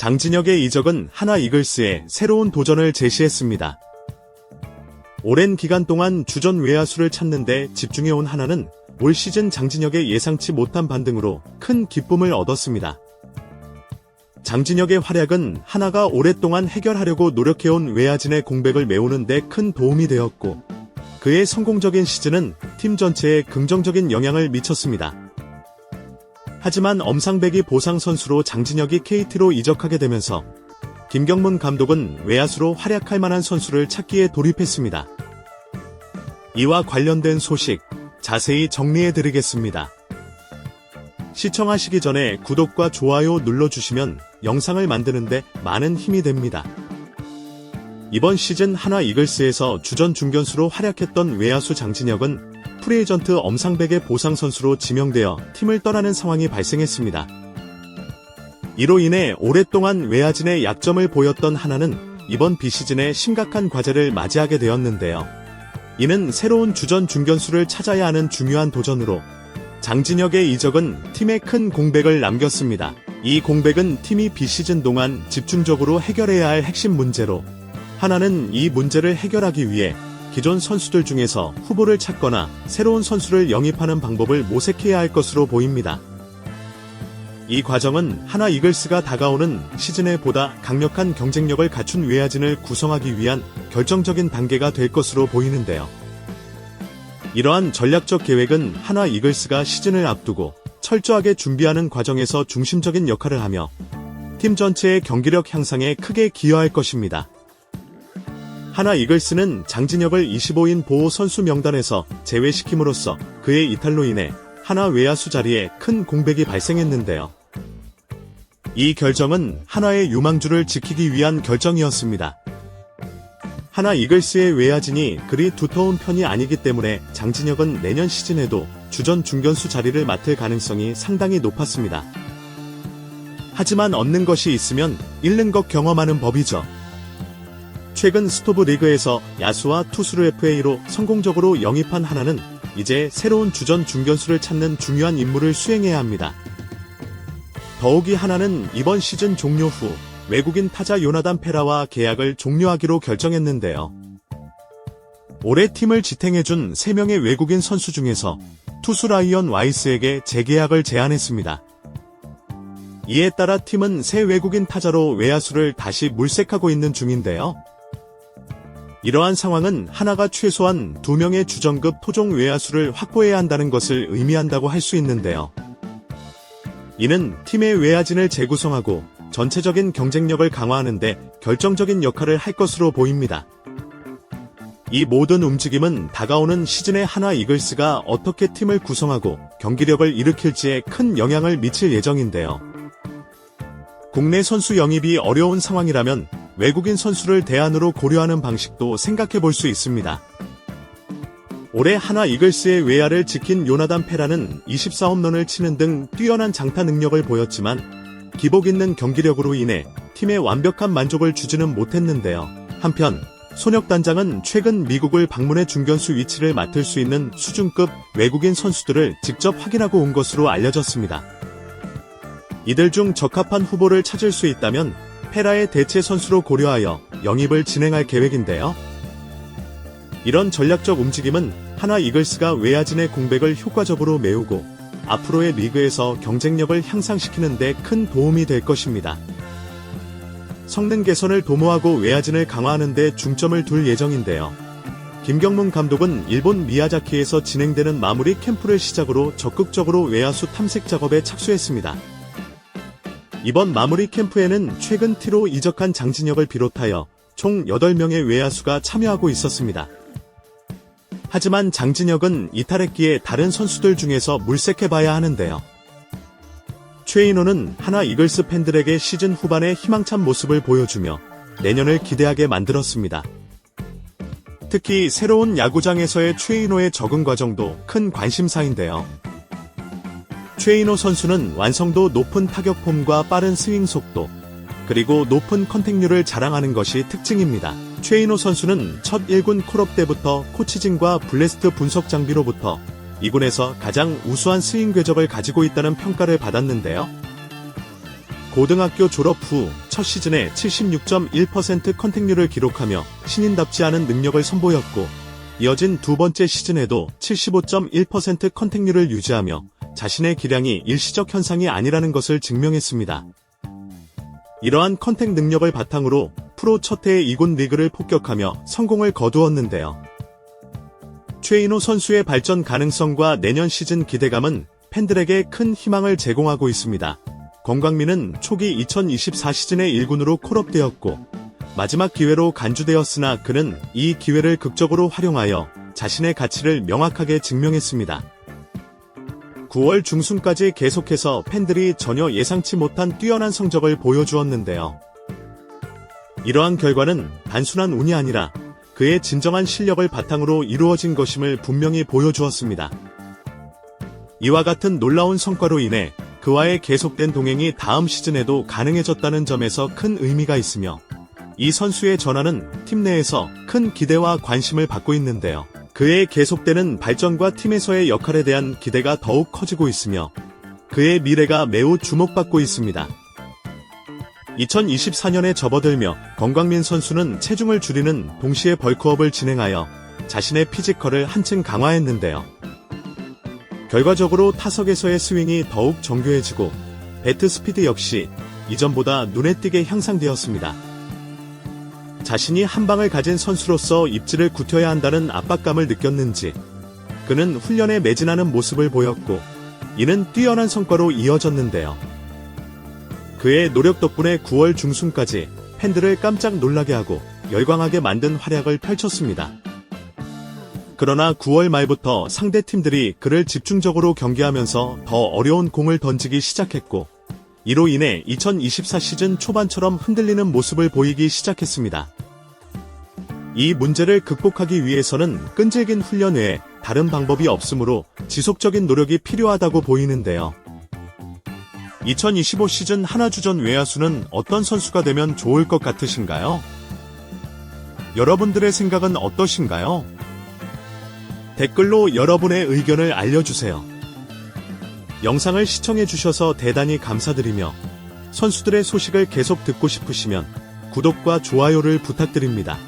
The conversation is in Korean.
장진혁의 이적은 하나 이글스에 새로운 도전을 제시했습니다. 오랜 기간 동안 주전 외야수를 찾는 데 집중해온 하나는 올 시즌 장진혁의 예상치 못한 반등으로 큰 기쁨을 얻었습니다. 장진혁의 활약은 하나가 오랫동안 해결하려고 노력해온 외야진의 공백을 메우는 데 큰 도움이 되었고, 그의 성공적인 시즌은 팀 전체에 긍정적인 영향을 미쳤습니다. 하지만 엄상백이 보상 선수로 장진혁이 KT로 이적하게 되면서 김경문 감독은 외야수로 활약할 만한 선수를 찾기에 돌입했습니다. 이와 관련된 소식 자세히 정리해드리겠습니다. 시청하시기 전에 구독과 좋아요 눌러주시면 영상을 만드는데 많은 힘이 됩니다. 이번 시즌 하나 이글스에서 주전 중견수로 활약했던 외야수 장진혁은 프리에이전트 엄상백의 보상 선수로 지명되어 팀을 떠나는 상황이 발생했습니다. 이로 인해 오랫동안 외야진의 약점을 보였던 하나는 이번 비시즌에 심각한 과제를 맞이하게 되었는데요. 이는 새로운 주전 중견수를 찾아야 하는 중요한 도전으로 장진혁의 이적은 팀에 큰 공백을 남겼습니다. 이 공백은 팀이 비시즌 동안 집중적으로 해결해야 할 핵심 문제로, 하나는 이 문제를 해결하기 위해 기존 선수들 중에서 후보를 찾거나 새로운 선수를 영입하는 방법을 모색해야 할 것으로 보입니다. 이 과정은 하나 이글스가 다가오는 시즌에 보다 강력한 경쟁력을 갖춘 외야진을 구성하기 위한 결정적인 단계가 될 것으로 보이는데요. 이러한 전략적 계획은 하나 이글스가 시즌을 앞두고 철저하게 준비하는 과정에서 중심적인 역할을 하며 팀 전체의 경기력 향상에 크게 기여할 것입니다. 하나 이글스는 장진혁을 25인 보호 선수 명단에서 제외시킴으로써 그의 이탈로 인해 하나 외야수 자리에 큰 공백이 발생했는데요. 이 결정은 하나의 유망주를 지키기 위한 결정이었습니다. 하나 이글스의 외야진이 그리 두터운 편이 아니기 때문에 장진혁은 내년 시즌에도 주전 중견수 자리를 맡을 가능성이 상당히 높았습니다. 하지만 얻는 것이 있으면 잃는 것 경험하는 법이죠. 최근 스토브 리그에서 야수와 투수를 FA로 성공적으로 영입한 하나는 이제 새로운 주전 중견수를 찾는 중요한 임무를 수행해야 합니다. 더욱이 하나는 이번 시즌 종료 후 외국인 타자 요나단 페라와 계약을 종료하기로 결정했는데요. 올해 팀을 지탱해준 3명의 외국인 선수 중에서 투수 라이언 와이스에게 재계약을 제안했습니다. 이에 따라 팀은 새 외국인 타자로 외야수를 다시 물색하고 있는 중인데요. 이러한 상황은 하나가 최소한 2명의 주전급 토종 외야수를 확보해야 한다는 것을 의미한다고 할 수 있는데요. 이는 팀의 외야진을 재구성하고 전체적인 경쟁력을 강화하는 데 결정적인 역할을 할 것으로 보입니다. 이 모든 움직임은 다가오는 시즌에 하나 이글스가 어떻게 팀을 구성하고 경기력을 일으킬지에 큰 영향을 미칠 예정인데요. 국내 선수 영입이 어려운 상황이라면 외국인 선수를 대안으로 고려하는 방식도 생각해 볼 수 있습니다. 올해 하나 이글스의 외야를 지킨 요나단 페라는 24홈런을 치는 등 뛰어난 장타 능력을 보였지만 기복 있는 경기력으로 인해 팀에 완벽한 만족을 주지는 못했는데요. 한편 손혁단장은 최근 미국을 방문해 중견수 위치를 맡을 수 있는 수준급 외국인 선수들을 직접 확인하고 온 것으로 알려졌습니다. 이들 중 적합한 후보를 찾을 수 있다면 페라의 대체 선수로 고려하여 영입을 진행할 계획인데요. 이런 전략적 움직임은 하나 이글스가 외야진의 공백을 효과적으로 메우고 앞으로의 리그에서 경쟁력을 향상시키는 데 큰 도움이 될 것입니다. 성능 개선을 도모하고 외야진을 강화하는 데 중점을 둘 예정인데요. 김경문 감독은 일본 미야자키에서 진행되는 마무리 캠프를 시작으로 적극적으로 외야수 탐색 작업에 착수했습니다. 이번 마무리 캠프에는 최근 T로 이적한 장진혁을 비롯하여 총 8명의 외야수가 참여하고 있었습니다. 하지만 장진혁은 이탈했기에 다른 선수들 중에서 물색해봐야 하는데요. 최인호는 하나 이글스 팬들에게 시즌 후반에 희망찬 모습을 보여주며 내년을 기대하게 만들었습니다. 특히 새로운 야구장에서의 최인호의 적응 과정도 큰 관심사인데요. 최인호 선수는 완성도 높은 타격 폼과 빠른 스윙 속도, 그리고 높은 컨택률을 자랑하는 것이 특징입니다. 최인호 선수는 첫 1군 콜업 때부터 코치진과 블래스트 분석 장비로부터 2군에서 가장 우수한 스윙 궤적을 가지고 있다는 평가를 받았는데요. 고등학교 졸업 후 첫 시즌에 76.1% 컨택률을 기록하며 신인답지 않은 능력을 선보였고, 이어진 두 번째 시즌에도 75.1% 컨택률을 유지하며 자신의 기량이 일시적 현상이 아니라는 것을 증명했습니다. 이러한 컨택 능력을 바탕으로 프로 첫 해의 2군 리그를 폭격하며 성공을 거두었는데요. 최인호 선수의 발전 가능성과 내년 시즌 기대감은 팬들에게 큰 희망을 제공하고 있습니다. 권광민은 초기 2024 시즌에 1군으로 콜업되었고 마지막 기회로 간주되었으나 그는 이 기회를 극적으로 활용하여 자신의 가치를 명확하게 증명했습니다. 9월 중순까지 계속해서 팬들이 전혀 예상치 못한 뛰어난 성적을 보여주었는데요. 이러한 결과는 단순한 운이 아니라 그의 진정한 실력을 바탕으로 이루어진 것임을 분명히 보여주었습니다. 이와 같은 놀라운 성과로 인해 그와의 계속된 동행이 다음 시즌에도 가능해졌다는 점에서 큰 의미가 있으며, 이 선수의 전환은 팀 내에서 큰 기대와 관심을 받고 있는데요. 그의 계속되는 발전과 팀에서의 역할에 대한 기대가 더욱 커지고 있으며 그의 미래가 매우 주목받고 있습니다. 2024년에 접어들며 권광민 선수는 체중을 줄이는 동시에 벌크업을 진행하여 자신의 피지컬을 한층 강화했는데요. 결과적으로 타석에서의 스윙이 더욱 정교해지고 배트 스피드 역시 이전보다 눈에 띄게 향상되었습니다. 자신이 한 방을 가진 선수로서 입지를 굳혀야 한다는 압박감을 느꼈는지 그는 훈련에 매진하는 모습을 보였고, 이는 뛰어난 성과로 이어졌는데요. 그의 노력 덕분에 9월 중순까지 팬들을 깜짝 놀라게 하고 열광하게 만든 활약을 펼쳤습니다. 그러나 9월 말부터 상대 팀들이 그를 집중적으로 경계하면서 더 어려운 공을 던지기 시작했고, 이로 인해 2024 시즌 초반처럼 흔들리는 모습을 보이기 시작했습니다. 이 문제를 극복하기 위해서는 끈질긴 훈련 외에 다른 방법이 없으므로 지속적인 노력이 필요하다고 보이는데요. 2025 시즌 하나주전 외야수는 어떤 선수가 되면 좋을 것 같으신가요? 여러분들의 생각은 어떠신가요? 댓글로 여러분의 의견을 알려주세요. 영상을 시청해주셔서 대단히 감사드리며 선수들의 소식을 계속 듣고 싶으시면 구독과 좋아요를 부탁드립니다.